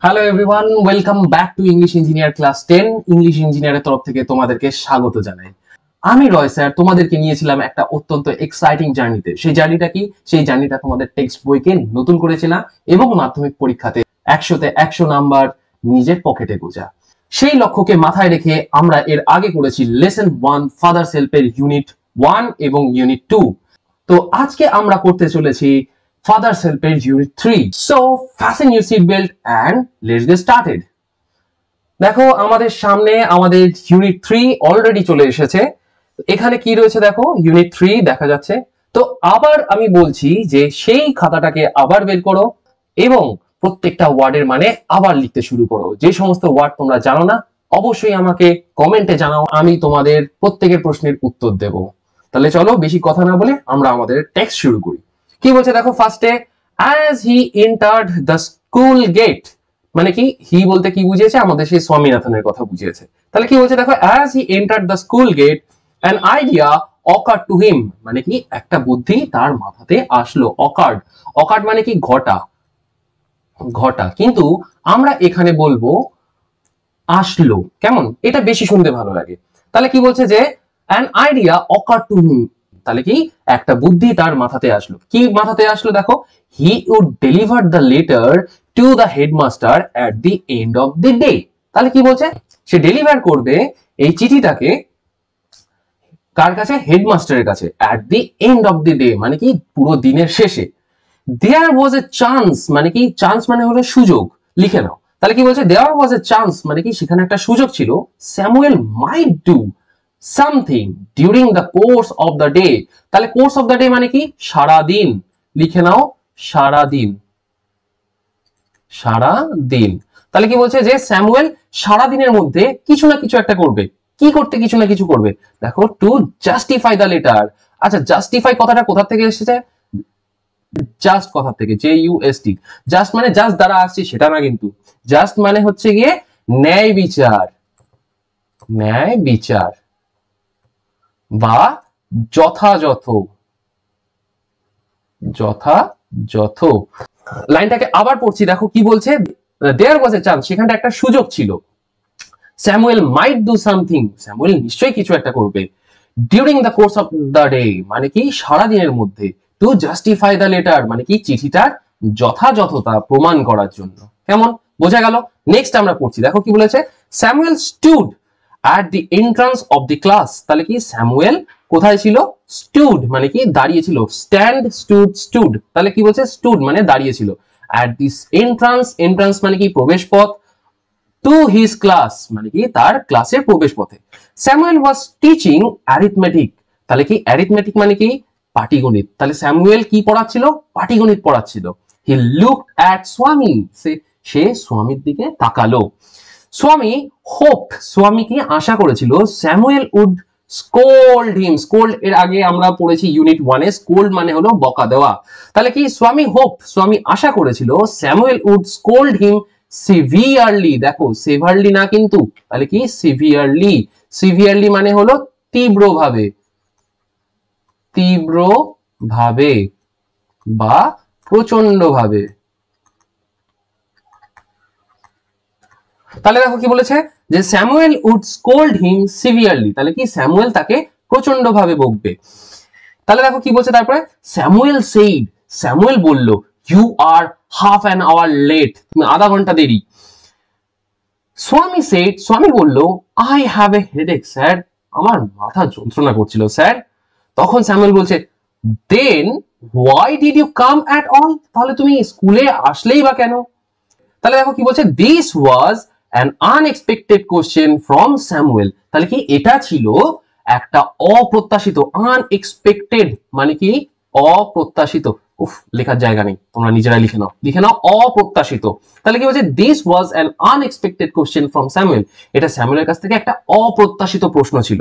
Hello everyone, welcome back to English engineer class 10। English ইঞ্জিনিয়ারের তরফ থেকে তোমাদেরকে স্বাগত জানাই। আমি রয় স্যার তোমাদেরকে নিয়েছিলাম একটা অত্যন্ত এক্সাইটিং জার্নিতে। সেই জার্নিটা কি? সেই জার্নিটা তোমাদের টেক্সট বইকে নতুন করেছে না এবং মাধ্যমিক পরীক্ষাতে 100তে 100 নাম্বার নিজের পকেটে গোজা। সেই লক্ষ্যকে মাথায় রেখে আমরা এর আগে করেছি লেসন 1 ফাদার সেলফের ইউনিট 1 এবং ইউনিট 2। তো আজকে আমরা করতে চলেছি Father Self-এর Unit 3. So, fasten your seat belt and let's get started. দেখো আমাদের সামনে আমাদের Unit 3 অলরেডি চলে এসেছে। এখানে কি রয়েছে দেখো, Unit 3 দেখা যাচ্ছে। তো আবার আমি বলছি যে সেই খাতাটাকে আবার বের করো এবং প্রত্যেকটা ওয়ার্ডের মানে আবার লিখতে শুরু করো। যে সমস্ত ওয়ার্ড তোমরা জানো না অবশ্যই আমাকে কমেন্টে জানাও, আমি তোমাদের প্রত্যেকের প্রশ্নের উত্তর দেব। তাহলে চলো বেশি কথা না বলে আমরা আমাদের টেক্সট শুরু করি। কি বলছে দেখো ফার্স্টে, as he entered the school gate, মানে কি হি বলতে কি বুঝিয়েছে? আমাদের সেই স্বামীনাথনের কথা বুঝিয়েছে। তাহলে কি বলছে দেখো, as he entered the school gate an idea occurred to him, মানে কি একটা বুদ্ধি তার মাথাতে আসলো। occurred মানে কি ঘটা, কিন্তু আমরা এখানে বলবো আসলো। কেমন? এটা বেশি শুনতে ভালো লাগে। তাহলে কি বলছে যে an idea occurred to him, তাহলে কি একটা বুদ্ধি তার মাথাতে আসলো। কি মাথাতে আসলো দেখো, he would deliver the letter to the headmaster at the end of the day। তাহলে কি বলছে? সে ডেলিভার করবে এই চিঠিটাকে কার কাছে? হেডমাস্টারের কাছে। at the end of the day মানে কি পুরো দিনের শেষে। there was a chance মানে কি, চান্স মানে হলো সুযোগ, লিখে নাও। তাহলে কি বলছে? there was a chance মানে কি সেখানে একটা সুযোগ ছিল। Samuel might do something during the course of the day। তাহলে course of the day মানে কি সারা দিন, লিখে নাও সারা দিন, সারা দিন। তাহলে কি বলছে যে স্যামুয়েল সারা দিনের মধ্যে কিছু না কিছু একটা করবে। কি করতে কিছু না কিছু করবে? দেখো টু জাস্টিফাই দ্য লেটার। আচ্ছা জাস্টিফাই কথাটা কোথা থেকে এসেছে? জাস্ট কথা থেকে, JUST। জাস্ট মানে জাস্ট দ্বারা আসছে সেটা না, কিন্তু জাস্ট মানে হচ্ছে গিয়ে ন্যায় বিচার, ন্যায় বিচার বা যথাযথ, যথাযথ। লাইনটাকে আবার পড়ছি, দেখো কি বলছে, দেয়ার ওয়াজ এ চান্স, সেখানটা একটা সুযোগ ছিল। Samuel might do something, Samuel নিশ্চয়ই কিছু একটা করবে। During the course of the day মানে কি সারা দিনের মধ্যে। টু জাস্টিফাই দ্য লেটার মানে কি চিঠিটার যথাযথতা প্রমাণ করার জন্য। কেমন? বোঝা গেল? নেক্সট আমরা পড়ছি, দেখো কি বলেছে, Samuel stood at the entrance of the class। তাহলে কি স্যামুয়েল কোথায় ছিল? স্টুড মানে কি দাঁড়িয়ে ছিল। Stand, stood. তাহলে কি বলছে? স্টুড মানে দাঁড়িয়ে ছিল। at this entrance মানে কি প্রবেশ পথ। to his class মানে কি তার ক্লাসের প্রবেশ পথে। Samuel was teaching arithmetic। তাহলে কি arithmetic মানে কি পাটিগণিত। তাহলে স্যামুয়েল কি পড়াচ্ছিল? পাটিগণিত পড়াচ্ছিল। he looked at Swami, সে স্বামীর দিকে তাকালো। স্বামী হোপড, স্বামী কি আশা করেছিল, Samuel would scold him. Scold এর আগে আমরা পড়েছি ইউনিট 1 এ, স্কোল্ড মানে হলো বকা দেওয়া। তাহলে কি স্বামী হোপড, স্বামী আশা করেছিল, Samuel would scold him severely. দেখো সেভারলি না কিন্তু, তাহলে কি সিভিয়ারলি। সিভিয়ারলি মানে হলো তীব্রভাবে, তীব্রভাবে বা প্রচন্ডভাবে। তাহলে দেখো কি বলেছে যে Samuel would scold him severely, তাহলে কি স্যামুয়েল তাকে প্রচন্ডভাবে বকবে। তাহলে দেখো কি বলছে তারপরে, স্যামুয়েল সেইড, স্যামুয়েল বলল, you are half an hour late, তুমি আধা ঘন্টা দেরি। স্বামী সেইড, স্বামী বলল, I have a headache sir, আমার মাথা যন্ত্রণা করছিল স্যার। তখন স্যামুয়েল বলছে, then why did you come at all, তাহলে তুমি স্কুলে আসলেই বা কেন? তাহলে দেখো কি বলছে, this was an unexpected question from Samuel। তাহলে কি এটা ছিল একটা অপ্রত্যাশিত, আনএক্সপেক্টেড মানে কি অপ্রত্যাশিত। উফ, লেখার জায়গা নেই, তোমরা নিজেরাই লিখে নাও অপ্রত্যাশিত। তাহলে কি বলছে, this was an unexpected question from Samuel, এটা স্যামুয়েলের কাছ থেকে একটা অপ্রত্যাশিত প্রশ্ন ছিল।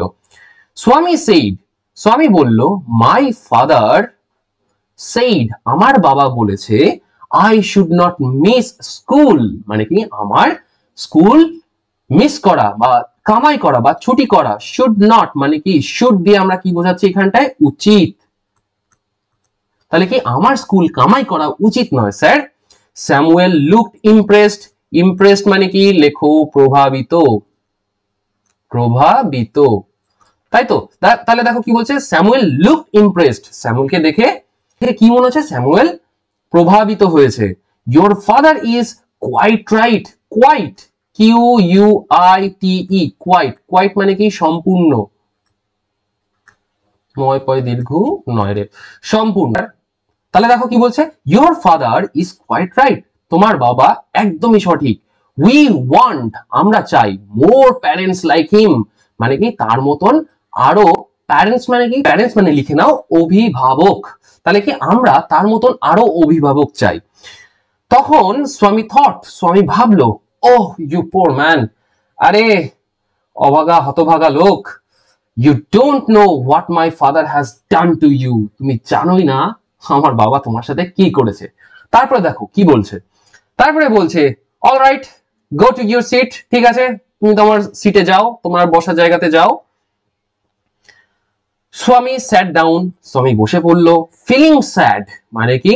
স্বামী সেইড, স্বামী বলল, মাই ফাদার সেইড, আমার বাবা বলেছে, I should not miss school মানে কি আমার স্কুল মিস করা বা কামাই করা বা ছুটি করা। should not মানে কি should দিয়ে আমরা কি বোঝাচ্ছি এখানটায়? উচিত। তাহলে কি আমার স্কুল কামাই করা উচিত নয় sir. Samuel looked impressed, impressed মানে কি লেখো প্রভাবিত, প্রভাবিত, তাই তো। তাহলে দেখো কি বলছে, স্যামুয়েল লুক ইমপ্রেসড, স্যামুয়েলকে দেখে কি মনে হচ্ছে, স্যামুয়েল প্রভাবিত হয়েছে। Your father is quite right, quite QUITE, quite, quite মানে কি সম্পূর্ণ, নয় পয় দীর্ঘ নয় রে, সম্পূর্ণ। তাহলে দেখো কি বলছে, your father is quite right, তোমার বাবা একদমই সঠিক। উই ওয়ান্ট, আমরা চাই, মোর প্যারেন্টস লাইক হিম, মানে কি তার মতন আরো, প্যারেন্টস মানে কি, প্যারেন্টস মানে লিখে নাও অভিভাবক, তাহলে কি আমরা তার মতন আরো অভিভাবক চাই। তখন স্বামী থট, স্বামী ভাবলো, ওহ ইউ পোর ম্যান, আরে অভাগা হতভাগা লোক, you don't know what my father has done to you, তুমি জানোই না আমার বাবা তোমার সাথে কি করেছে। তারপরে দেখো কি বলছে, তারপরে বলছে alright go to your seat, ঠিক আছে তুমি তোমার সিটে যাও, তোমার বসার জায়গাতে যাও। স্বামী স্যাট ডাউন, স্বামী বসে পড়লো। ফিলিং স্যাড মানে কি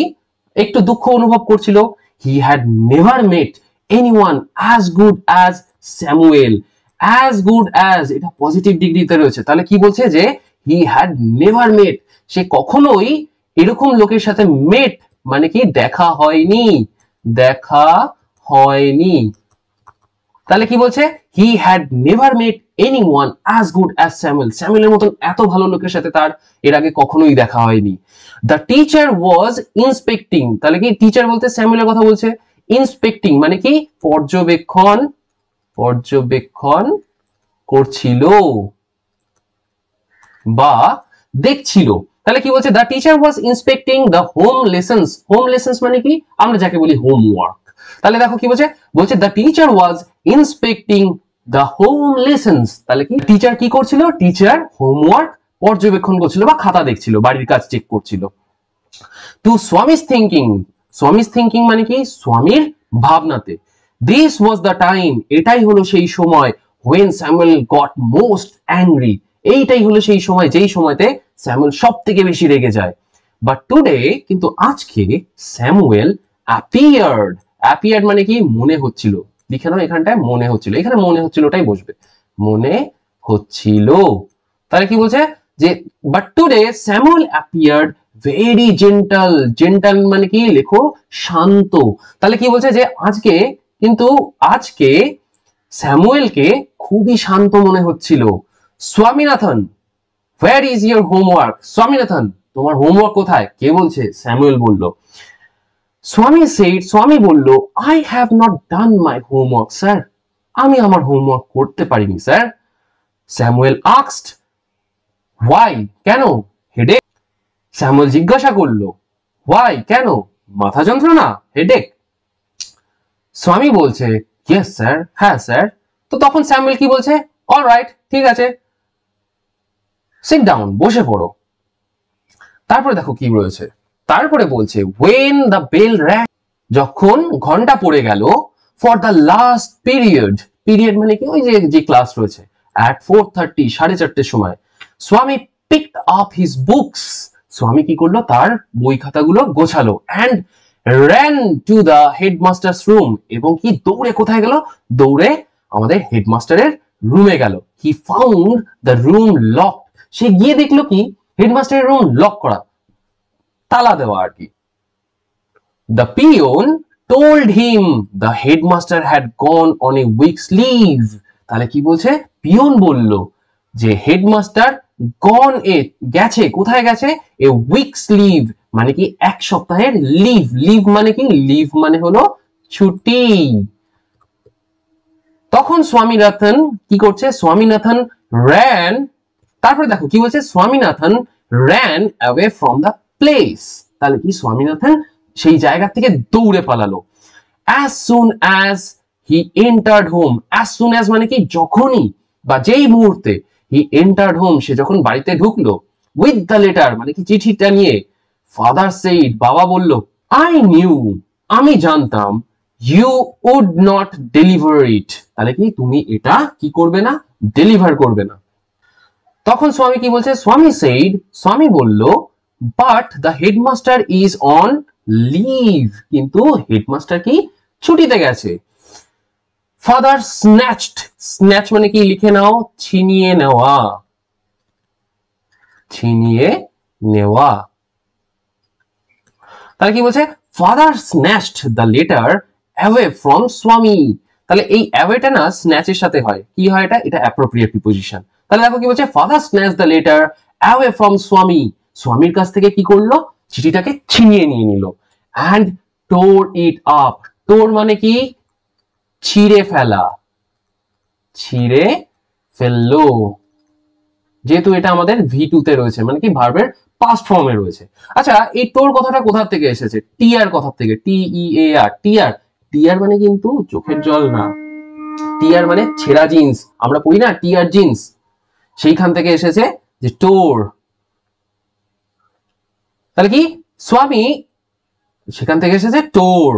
একটু দুঃখ অনুভব করছিল। হি had never met anyone as good as Samuel, as good as এটা পজিটিভ ডিগ্রিতে রয়েছে, তাহলে কি বলছে যে হি হ্যাড নেভার মেট, সে কখনোই এরকম লোকের সাথে মেট মানে কি দেখা হয়নি, দেখা হয়নি। তাহলে কি বলছে, he had never met anyone as good as Samuel, স্যামুয়েলের মতন এত ভালো লোকের সাথে তার এর আগে কখনোই দেখা হয়নি। দ্য টিচার ওয়াজ ইন্সপেক্টিং, তাহলে কি টিচার বলতে স্যামুয়েলের কথা বলছে, ইন্সপেক্টিং মানে কি পর্যবেক্ষণ, পর্যবেক্ষণ করছিল বা দেখছিল। তাহলে কি বলছে, the teacher was inspecting the home lessons, home lessons মানে কি আমরা যাকে বলি হোমওয়ার্ক। তাহলে দেখো কি বলছে, বলছে the teacher was inspecting the home lessons, তাহলে কি টিচার কি করছিল, টিচার হোমওয়ার্ক পর্যবেক্ষণ করছিল বা খাতা দেখছিল, বাড়ির কাজ চেক করছিল। To Swami's thinking, Swami's thinking মানে কি স্বামীর ভাবনাতে। দিস ওয়াজ দ্য টাইম, এটাই হলো সেই সময়, when Samuel got most angry, এইটাই হলো সেই সময় যেই সময়তে স্যামুয়েল সব থেকে বেশি রেগে যায়। বাট টুডে, কিন্তু আজকে, স্যামুয়েল অ্যাপিয়ার্ড, অ্যাপিয়ার্ড মানে কি মনে হচ্ছিল, লিখে নাও এখানটায় মনে হচ্ছিল, এখানে মনে হচ্ছিল ওটাই বসবে, মনে হচ্ছিল। তাহলে কি বলছে যে but today Samuel appeared very gentle, gentle মানে কি লেখো শান্ত। তাহলে কি বলছে যে আজকে, কিন্তু আজকে স্যামুয়েলকে খুবই শান্ত মনে হচ্ছিল। Swaminathan, where is your homework, Swaminathan তোমার হোমওয়ার্ক কোথায়, কে বলছে, স্যামুয়েল বলল। স্বামী said, স্বামী বলল, I have not done my homework sir, আমি আমার হোমওয়ার্ক করতে পারিনি স্যার। স্যামুয়েল asked, why, কেন, হেডেক, স্যামুয়েল জিজ্ঞাসা করলো, why, কেন, মাথা যন্ত্রণা, হেডেক। স্বামী বলছে yes স্যার, হ্যাঁ স্যার। তো তখন স্যামুয়েল কি বলছে, অলরাইট ঠিক আছে, সিট ডাউন, বসে পড়ো। তারপরে দেখো কি রয়েছে, তারপরে বলছে when the bell rang, যখন ঘন্টা পড়ে গেল, for the last period, period মানে কি ওই যে ক্লাস রয়েছে, at 4:30 4:30 সময়, স্বামী picked up his books, স্বামী কি করলো, তার বই খাতাগুলো গোছালো, and ran to the headmaster's room, এবং কি দৌড়ে কোথায় গেল, দৌড়ে আমাদের হেডমাস্টারের রুমে গেল। he found the room locked, সে গিয়ে দেখলো কি হেডমাস্টারের রুম লক করা, তালা দেওয়া আর কি। The peon told him the headmaster had gone on a week's leave, তাহলে কি বলছে, পিয়ন বলল যে হেডমাস্টার গন এ গেছে, কোথায় গেছে, এ উইকস লিভ মানে কি এক সপ্তাহের লিভ, লিভ মানে কি, লিভ মানে হলো ছুটি। তখন স্বামীনাথন কি করছে, স্বামীনাথন ran, তারপরে দেখো কি বলছে, Swaminathan ran away from the place, তাহলে কি স্বামীনাথন সেই জায়গা থেকে দৌড়ে পালালো। as soon as he entered home, as soon as মানে কি যখনই বা যেই মুহূর্তে, he entered home সে যখন বাড়িতে ঢুকলো, with the letter মানে কি চিঠিটা নিয়ে, father said বাবা বলল, I knew আমি জানতাম, you would not deliver it, তাহলে কি তুমি এটা কি করবে না, ডেলিভার করবে না। তখন স্বামী কি বলছে, স্বামী said, স্বামী বলল, but the headmaster is on leave, কিন্তু হেডমাস্টার কি ছুটিতে গেছে। ফাদার স্ন্যাচড, স্ন্যাচ মানে কি লিখে নাও, ছিনিয়ে নেওয়া, ছিনিয়ে নেওয়া। তাহলে কি বলছে, father snatched the letter away from স্বামী। তাহলে এই অ্যাওয়েটা না স্ন্যাচের সাথে হয়, কি হয় এটা, এটা অ্যাপ্রোপ্রিয়েট প্রিপোজিশন। তাহলে দেখো কি বলছে, father snatch the letter away from স্বামী, স্বামীর কাছ থেকে কি করলো, চিঠিটাকে ছিনিয়ে নিয়ে নিল। অ্যান্ড টোর ইট আপ, টোর মানে কি, ছিঁড়ে ফেলা, ছিঁড়ে ফেললো। যেহেতু এটা আমাদের V2 তে রয়েছে, মানে কি ভার্বের পাস্ট ফর্মে রয়েছে। আচ্ছা, এই টোর কথাটা কোথা থেকে এসেছে, টিয়ার কথা থেকে, TEAR, টিয়ার। টিয়ার মানে কিন্তু চোখের জল না, টিয়ার মানে ছেঁড়া জিন্স, আমরা পড়ি না টিয়ার জিন্স, সেইখান থেকে এসেছে যে টোর। তাহলে কি, স্বামী, সেখান থেকে এসেছে টোর,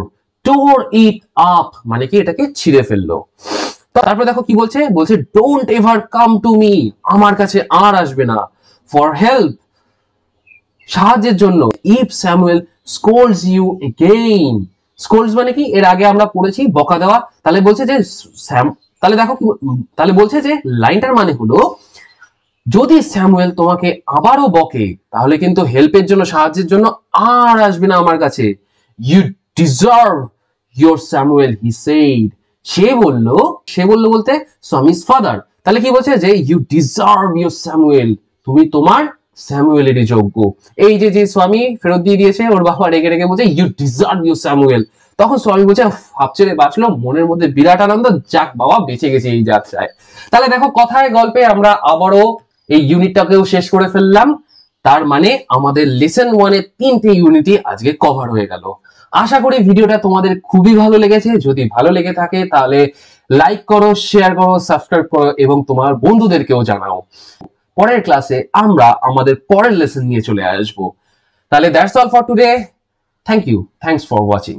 টোর ইট আপ মানে কি এটাকে ছিঁড়ে ফেললো। তারপর দেখো কি বলছে, বলছে don't ever come to me, আমার কাছে আর আসবে না, ফর হেল্প, সাহায্যের জন্য, if Samuel scolds you again. Scolds মানে কি, এর আগে আমরা পড়েছি বকা দেওয়া। তাহলে বলছে যে তাহলে দেখো তাহলে বলছে যে লাইনটার মানে হলো, যদি স্যামুয়েল তোমাকে আবারও বকে, তাহলে কিন্তু হেল্পের জন্য, সাহায্যের জন্য আর আসবে না আমার কাছে। You deserve your Samuel, he said. সে বললো বলতে স্বামীর ফাদার। তাহলে কি বলছে যে ইউ ডিজার্ভ ইয়োর স্যামুয়েল, তুমি তোমার স্যামুয়েলেরই যোগ্য। এই যে যে স্বামী ফেরত দিয়ে দিয়েছে, ওর বাবা রেগে রেগে বলছে ইউ ডিজার্ভ ইয়োর স্যামুয়েল। তখন স্বামী বলছে ভাবছে রে বাঁচলো, মনের মধ্যে বিরাট আনন্দ, যাক বাবা বেঁচে গেছে এই যাত্রায়। তাহলে দেখো কথায় গল্পে আমরা আবারও এই ইউনিটটাকেও শেষ করে ফেললাম। তার মানে আমাদের লেসন 1 এর 3টে ইউনিটই আজকে কভার হয়ে গেল। আশা করি ভিডিওটা তোমাদের খুবই ভালো লেগেছে। যদি ভালো লেগে থাকে তাহলে লাইক করো, শেয়ার করো, সাবস্ক্রাইব করো এবং তোমার বন্ধুদেরকেও জানাও। পরের ক্লাসে আমরা আমাদের পরের লেসন নিয়ে চলে আসবো। তাহলে that's all for today. Thank you, thanks for watching.